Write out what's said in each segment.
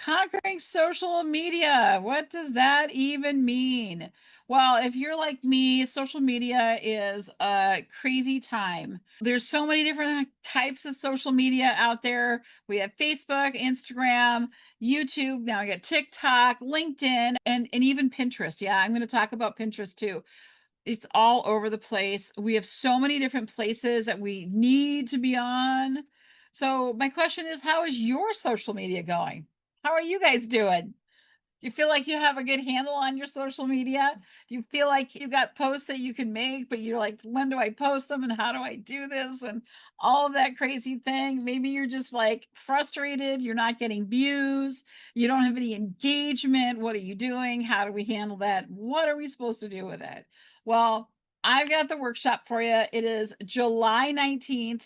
Conquering social media. What does that even mean? Well, if you're like me, social media is a crazy time. There's so many different types of social media out there. We have Facebook, Instagram, YouTube. Now I got TikTok, LinkedIn, and even Pinterest. Yeah, I'm going to talk about Pinterest too. It's all over the place. We have so many different places that we need to be on. So my question is, how is your social media going? How are you guys doing? Do you feel like you have a good handle on your social media? Do you feel like you got posts that you can make, but you're like, when do I post them and how do I do this? And all of that crazy thing. Maybe you're just like frustrated. You're not getting views. You don't have any engagement. What are you doing? How do we handle that? What are we supposed to do with it? Well, I've got the workshop for you. It is July 19th.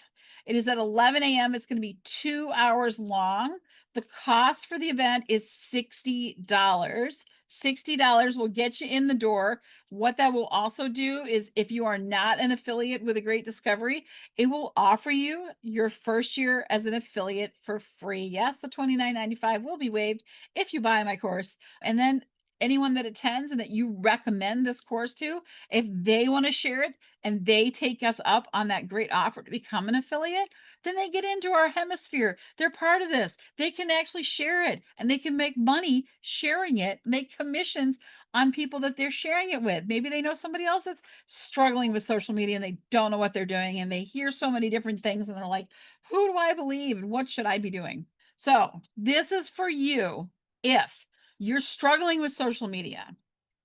It is at 11 a.m. It's going to be 2 hours long. The cost for the event is $60. $60 will get you in the door. What that will also do is if you are not an affiliate with a Great Discovery, it will offer you your first year as an affiliate for free. Yes, the $29.95 will be waived if you buy my course. And then anyone that attends and that you recommend this course to, if they want to share it and they take us up on that great offer to become an affiliate, then they get into our hemisphere. They're part of this. They can actually share it and they can make money sharing it, make commissions on people that they're sharing it with. Maybe they know somebody else that's struggling with social media and they don't know what they're doing and they hear so many different things and they're like, who do I believe and what should I be doing? So, this is for you if you're struggling with social media.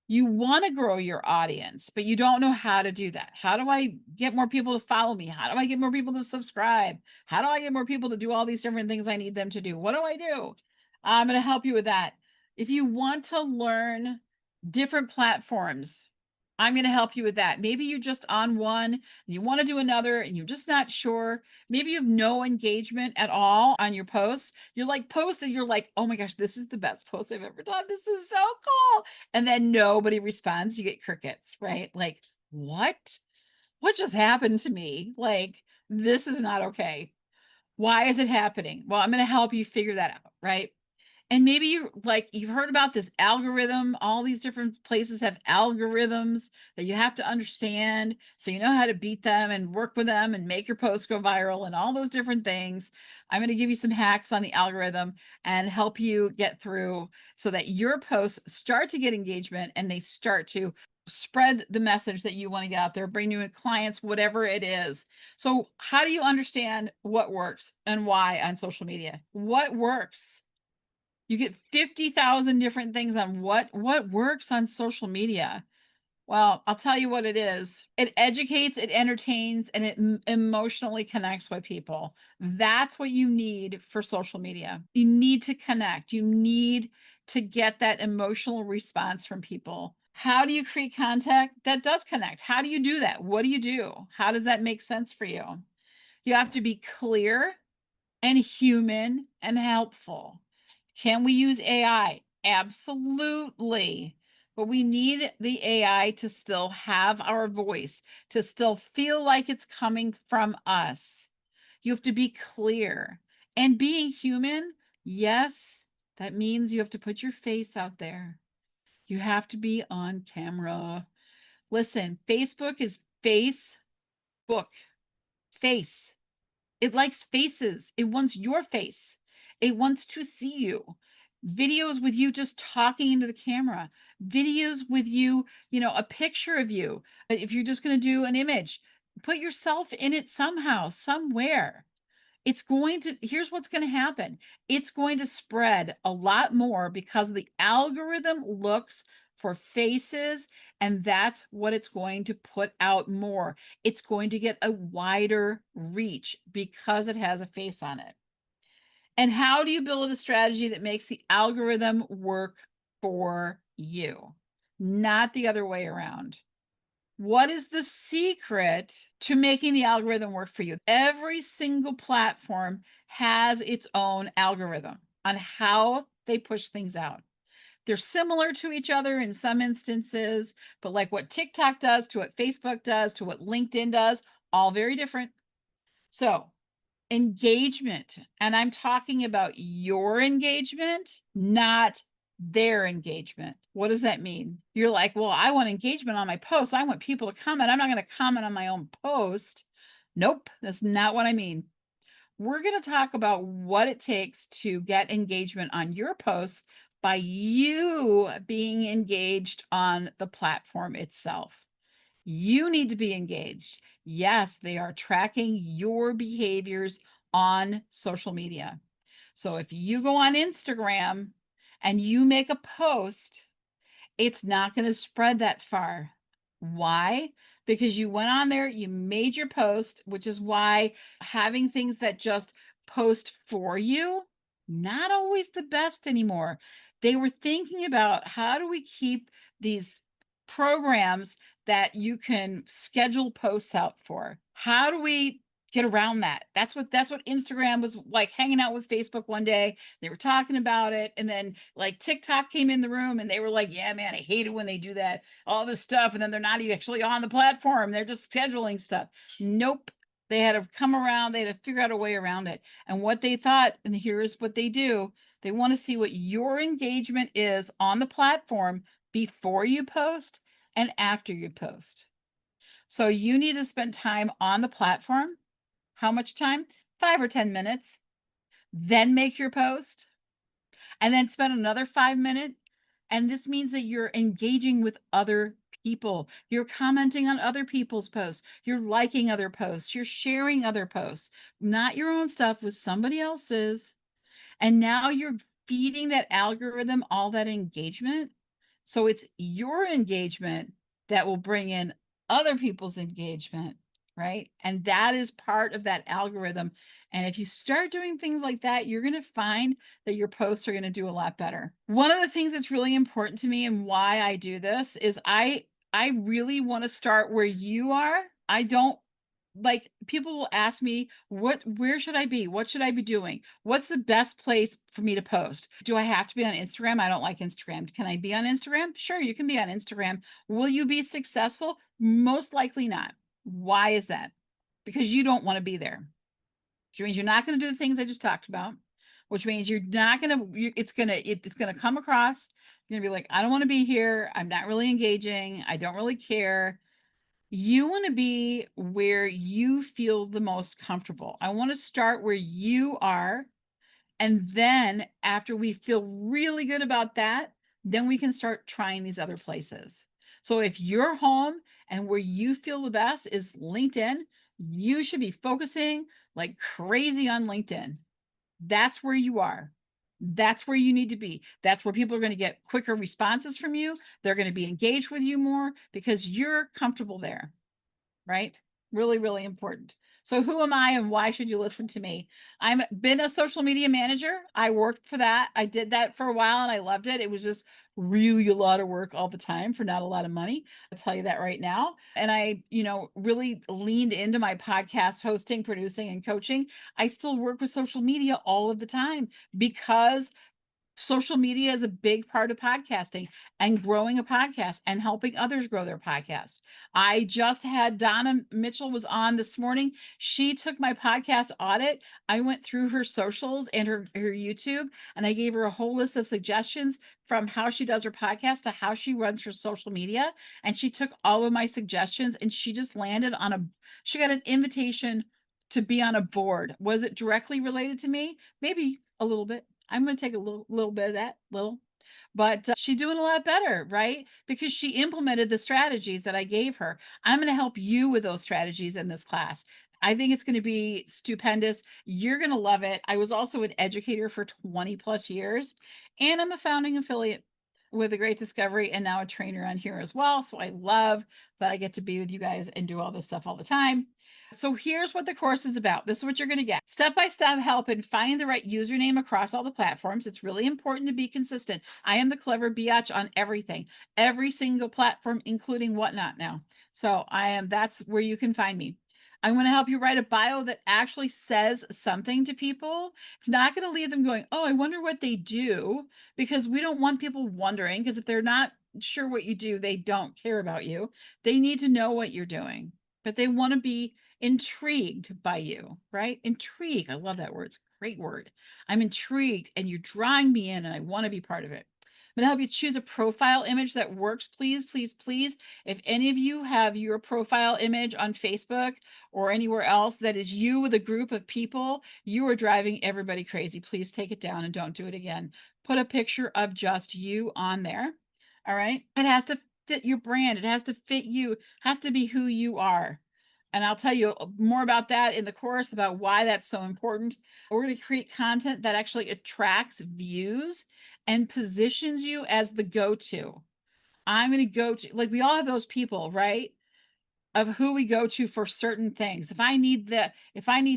You want to grow your audience, but you don't know how to do that. How do I get more people to follow me? How do I get more people to subscribe? How do I get more people to do all these different things I need them to do? What do I do? I'm going to help you with that. If you want to learn different platforms, I'm going to help you with that. Maybe you're just on one and you want to do another and you're just not sure. Maybe you have no engagement at all on your posts. You're like posting, you're like, oh my gosh, this is the best post I've ever done. This is so cool. And then nobody responds. You get crickets, right? Like, what? What just happened to me? Like, this is not okay. Why is it happening? Well, I'm going to help you figure that out, right? And maybe you like you've heard about this algorithm. All these different places have algorithms that you have to understand so you know how to beat them and work with them and make your posts go viral and all those different things. I'm going to give you some hacks on the algorithm and help you get through so that your posts start to get engagement and they start to spread the message that you want to get out there, bring you in clients, whatever it is. So, how do you understand what works and why on social media? What works? You get 50,000 different things on what works on social media. Well, I'll tell you what it is. It educates, it entertains, and it emotionally connects with people. That's what you need for social media. You need to connect. You need to get that emotional response from people. How do you create content that does connect? How do you do that? What do you do? How does that make sense for you? You have to be clear and human and helpful. Can we use AI? Absolutely. But we need the AI to still have our voice, to still feel like it's coming from us. You have to be clear. And being human, yes, that means you have to put your face out there. You have to be on camera. Listen, Facebook is Facebook. Face. It likes faces. It wants your face. It wants to see you. Videos with you just talking into the camera. Videos with you, a picture of you. If you're just going to do an image, put yourself in it somehow, somewhere. Here's what's going to happen. It's going to spread a lot more because the algorithm looks for faces and that's what it's going to put out more. It's going to get a wider reach because it has a face on it. And how do you build a strategy that makes the algorithm work for you? Not the other way around. What is the secret to making the algorithm work for you? Every single platform has its own algorithm on how they push things out. They're similar to each other in some instances, but like what TikTok does to what Facebook does to what LinkedIn does, all very different. So, engagement. And I'm talking about your engagement, not their engagement. What does that mean? You're like, well, I want engagement on my post. I want people to comment. I'm not going to comment on my own post. Nope, that's not what I mean. We're going to talk about what it takes to get engagement on your posts by you being engaged on the platform itself. You need to be engaged. Yes, they are tracking your behaviors on social media. So if you go on Instagram and you make a post, it's not going to spread that far. Why? Because you went on there, you made your post, which is why having things that just post for you, not always the best anymore. They were thinking about how do we keep these programs that you can schedule posts out for? How do we get around that? That's what Instagram was like, hanging out with Facebook one day. They were talking about it, and then like TikTok came in the room and they were like, yeah, man, I hate it when they do that, all this stuff, and then they're not even actually on the platform. They're just scheduling stuff. Nope. They had to come around, they had to figure out a way around it. And what they thought, and here's what they do, they want to see what your engagement is on the platform before you post and after you post. So you need to spend time on the platform. How much time? 5 or 10 minutes. Then make your post and then spend another 5 minutes. And this means that you're engaging with other people. You're commenting on other people's posts. You're liking other posts. You're sharing other posts, not your own stuff with somebody else's. And now you're feeding that algorithm all that engagement. So it's your engagement that will bring in other people's engagement, right? And that is part of that algorithm. And if you start doing things like that, you're going to find that your posts are going to do a lot better. One of the things that's really important to me and why I do this is I really want to start where you are. I don't like, people will ask me, where should I be? What should I be doing? What's the best place for me to post? Do I have to be on Instagram? I don't like Instagram. Can I be on Instagram? Sure, you can be on Instagram. Will you be successful? Most likely not. Why is that? Because you don't want to be there. Which means you're not going to do the things I just talked about, which means you're not going to, it's going to come across. You're going to be like, I don't want to be here. I'm not really engaging. I don't really care. You want to be where you feel the most comfortable. I want to start where you are. And then after we feel really good about that, then we can start trying these other places. So if you're home and where you feel the best is LinkedIn, you should be focusing like crazy on LinkedIn. That's where you are. That's where you need to be. That's where people are going to get quicker responses from you. They're going to be engaged with you more because you're comfortable there, right? Really, really important. So who am I and why should you listen to me? I've been a social media manager. I worked for that. I did that for a while and I loved it. It was just really a lot of work all the time for not a lot of money. I'll tell you that right now. And I, really leaned into my podcast hosting, producing, and coaching. I still work with social media all of the time because social media is a big part of podcasting and growing a podcast and helping others grow their podcast. I just had Donna Mitchell was on this morning. She took my podcast audit. I went through her socials and her YouTube, and I gave her a whole list of suggestions from how she does her podcast to how she runs her social media. And she took all of my suggestions and she just landed on she got an invitation to be on a board. Was it directly related to me? Maybe a little bit. I'm going to take a little bit of that, but she's doing a lot better, right? Because she implemented the strategies that I gave her. I'm going to help you with those strategies in this class. I think it's going to be stupendous. You're going to love it. I was also an educator for 20 plus years, and I'm a founding affiliate with a Great Discovery and now a trainer on here as well. So I love that I get to be with you guys and do all this stuff all the time. So here's what the course is about. This is what you're going to get. Step-by-step help in finding the right username across all the platforms. It's really important to be consistent. I am the clever biatch on everything, every single platform, including Whatnot now. So that's where you can find me. I'm going to help you write a bio that actually says something to people. It's not going to leave them going, oh, I wonder what they do, because we don't want people wondering, because if they're not sure what you do, they don't care about you. They need to know what you're doing, but they want to be intrigued by you, right? Intrigue. I love that word. It's a great word. I'm intrigued and you're drawing me in and I want to be part of it. I'm going to help you choose a profile image that works. Please, please, please. If any of you have your profile image on Facebook or anywhere else that is you with a group of people, you are driving everybody crazy. Please take it down and don't do it again. Put a picture of just you on there. All right. It has to fit your brand. It has to fit you. It has to be who you are. And I'll tell you more about that in the course about why that's so important. We're going to create content that actually attracts views and positions you as the go-to. I'm going to go to, like, we all have those people, right? Of who we go to for certain things. If I need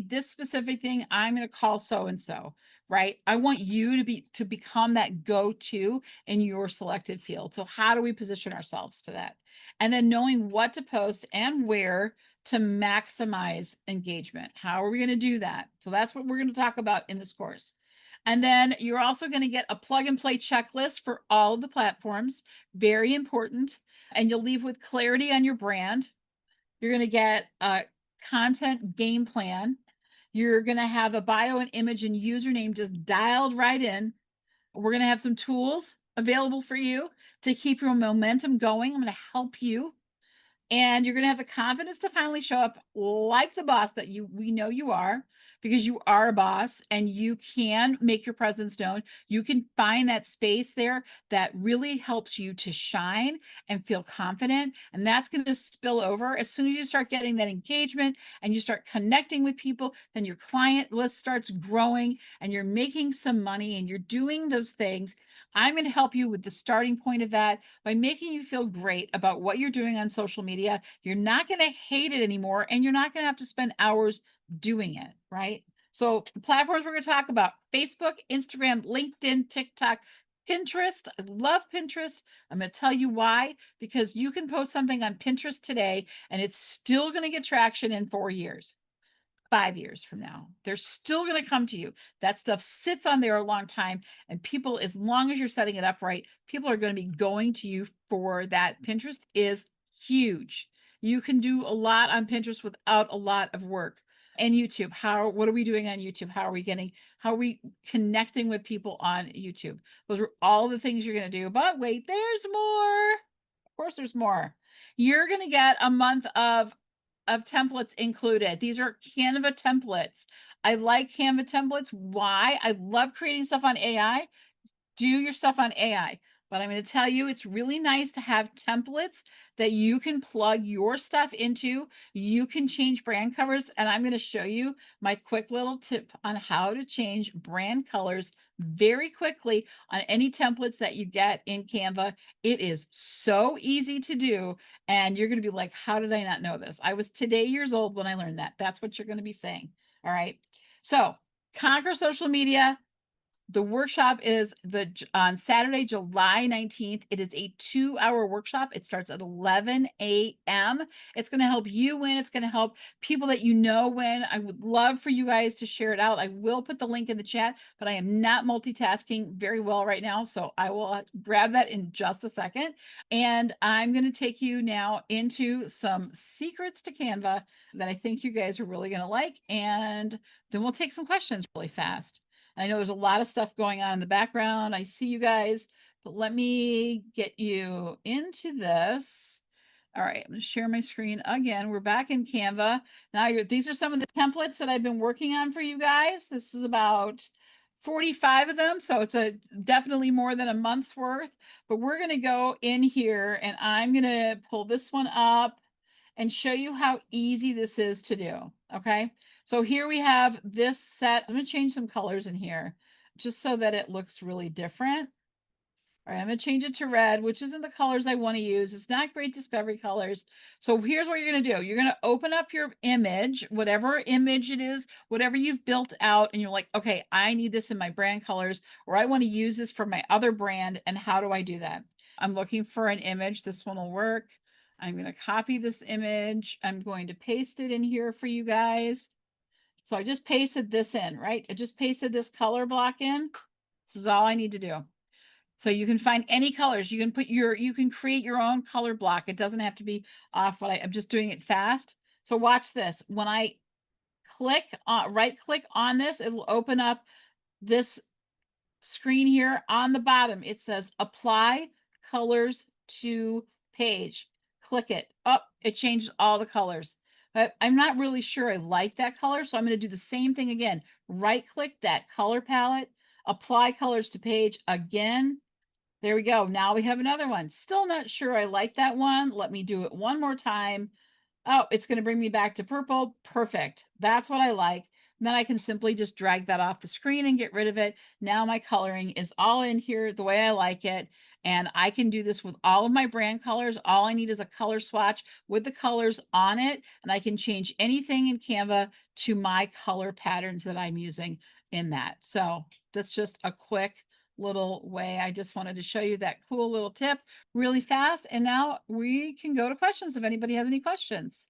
this specific thing, I'm going to call so and so, right? I want you to become that go-to in your selected field. So how do we position ourselves to that? And then knowing what to post and where to maximize engagement. How are we going to do that? So that's what we're going to talk about in this course. And then you're also going to get a plug and play checklist for all of the platforms. Very important. And you'll leave with clarity on your brand. You're going to get a content game plan. You're going to have a bio and image and username just dialed right in. We're going to have some tools available for you to keep your momentum going. I'm going to help you. And you're going to have the confidence to finally show up like the boss that we know you are, because you are a boss and you can make your presence known. You can find that space there that really helps you to shine and feel confident. And that's going to spill over as soon as you start getting that engagement and you start connecting with people, then your client list starts growing and you're making some money and you're doing those things. I'm going to help you with the starting point of that by making you feel great about what you're doing on social media. You're not going to hate it anymore, and you're not going to have to spend hours doing it, right? So the platforms we're going to talk about: Facebook, Instagram, LinkedIn, TikTok, Pinterest. I love Pinterest. I'm going to tell you why, because you can post something on Pinterest today and it's still going to get traction in 4 years. 5 years from now, they're still going to come to you. That stuff sits on there a long time, and people, as long as you're setting it up right, people are going to be going to you for that. Pinterest is huge. You can do a lot on Pinterest without a lot of work. And YouTube, what are we doing on YouTube? How are we connecting with people on YouTube? Those are all the things you're going to do. But wait, there's more. Of course, there's more. You're going to get a month of templates included. These are Canva templates. I like Canva templates. Why? I love creating stuff on AI. Do your stuff on AI. But I'm going to tell you, it's really nice to have templates that you can plug your stuff into. You can change brand covers. And I'm going to show you my quick little tip on how to change brand colors very quickly on any templates that you get in Canva. It is so easy to do. And you're going to be like, how did I not know this? I was today years old when I learned that. That's what you're going to be saying. All right. So conquer social media. The workshop is on Saturday, July 19th. It is a 2-hour workshop. It starts at 11 a.m. It's going to help you win. It's going to help people that you know win. I would love for you guys to share it out. I will put the link in the chat, but I am not multitasking very well right now. So I will grab that in just a second. And I'm going to take you now into some secrets to Canva that I think you guys are really going to like. And then we'll take some questions really fast. I know there's a lot of stuff going on in the background. I see you guys, but let me get you into this. All right, I'm going to share my screen again. We're back in Canva. Now, these are some of the templates that I've been working on for you guys. This is about 45 of them, so it's definitely more than a month's worth. But we're going to go in here, and I'm going to pull this one up and show you how easy this is to do, okay? So here we have this set. I'm going to change some colors in here just so that it looks really different. All right, I'm going to change it to red, which isn't the colors I want to use. It's not great discovery colors. So here's what you're going to do. You're going to open up your image, whatever image it is, whatever you've built out, and you're like, okay, I need this in my brand colors, or I want to use this for my other brand, and how do I do that? I'm looking for an image. This one will work. I'm going to copy this image. I'm going to paste it in here for you guys. So I just pasted this in, right? I just pasted this color block in. This is all I need to do. So you can find any colors. You can create your own color block. It doesn't have to be off I'm just doing it fast So watch this. When I right click on this, it will open up this screen here on the bottom. It says apply colors to page. Click it. Up, it changes all the colors. But I'm not really sure I like that color, so I'm going to do the same thing again. Right click that color palette, apply colors to page again. There we go. Now we have another one. Still not sure I like that one. Let me do it one more time. Oh, it's going to bring me back to purple. Perfect. That's what I like. And then I can simply just drag that off the screen and get rid of it. Now my coloring is all in here the way I like it. And I can do this with all of my brand colors. All I need is a color swatch with the colors on it. And I can change anything in Canva to my color patterns that I'm using in that. So that's just a quick little way. I just wanted to show you that cool little tip really fast. And now we can go to questions if anybody has any questions.